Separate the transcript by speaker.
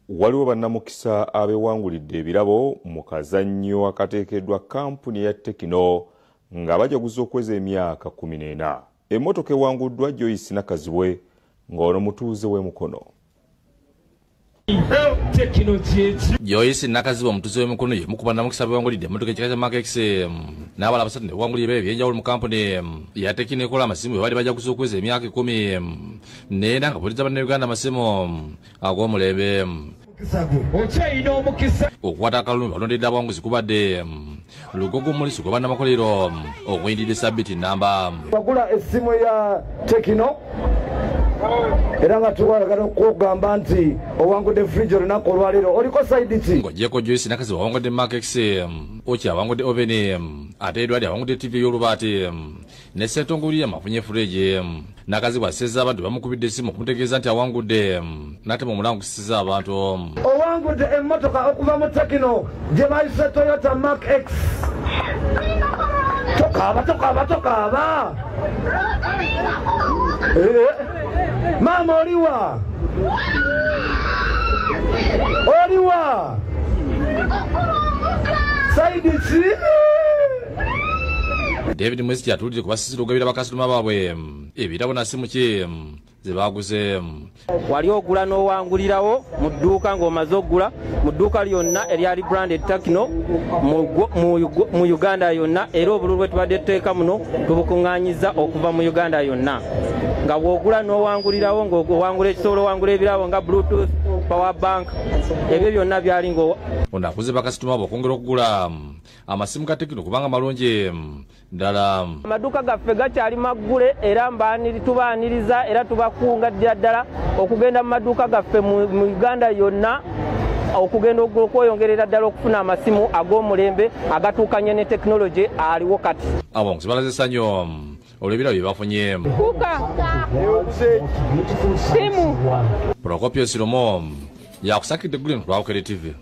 Speaker 1: Waliwo bannamukisa abewangulidde ebirabo mu kazannyo akateekeddwa kampuni ya tecno nga bajaguza okweza emyaka 14. Emmotoka ewanguddwa Joyce Nakazibwe ng'ono mutuuze w'emukono.
Speaker 2: Joyce Nakazibwe omutuuze w'emukono ye mukuba bannamukisa abewangulidde emmotoka ekika kya Mark X n'abala abasatu ne bawangulira ebyenjawulo mu kampuni ya tecno ekola amasimu bali bajaguza okweza emyaka 10 nena nga buliza bannayuganda amasimu ag'omulembe. Okwata akalulu balondedde abawanguzi kubadde lugogo mulisi gwe bannamakolero okuyindidde sabiti namba.
Speaker 3: Wagula essimu ya tecno era nga tukwagala okugamba nti owangudde fridge olunaku olwaleero oliko side ki
Speaker 2: ng'ogyeko Joyce Nakazibwe awangudde Mark X oki awangudde oven ate edwali awangudde TV y'olubaati ne ssetongulira amafunye fridge. Nakazibwe asezza abantu bamukubidde essimu okumutegeeza nti awangudde n'ate mu mulango kusizza abantu
Speaker 3: owangudde emmotoka okuva mu tecno gye bayise Toyota Mark X. Tokaaba mama oliwa saidi ki
Speaker 2: David Mwesi yatulidde kubasisira ogabira bakasitoma baabwe ebirabo na simu ki ze baguze.
Speaker 4: Wali ogula n'owangulirawo mu dduuka ng'omaze ogula mu dduuka lyonna eryali branded tecno mu Uganda yonna, era obululu bwe tubadde tuteeka muno tubukuŋŋaanyiza okuva mu Uganda yonna. Nga bw'ogula n'owangulirawo ng'owangula ekisobola owangula ebirabo nga bluetooth, power bank, ebyo byonna byali ngo
Speaker 2: ono akuze bakasitoma abo okwongera okugula amasimu ga tecno kubanga malungi ddala.
Speaker 4: Amaduuka gaffe gakyali maggule era tubaaniriza era tubakungaddira ddala okugenda mu maduuka gaffe mu Uganda yonna okugenda okweyongerera ddala okufuna amasimu ag'omulembe agatuukanye ne tekinologi aliwo kati.
Speaker 2: Abongozi balaze essanyu olw'ebirabo bye bafunye.
Speaker 4: Simu
Speaker 2: Prokopio Siromo yakusakidde Green Cloud TV.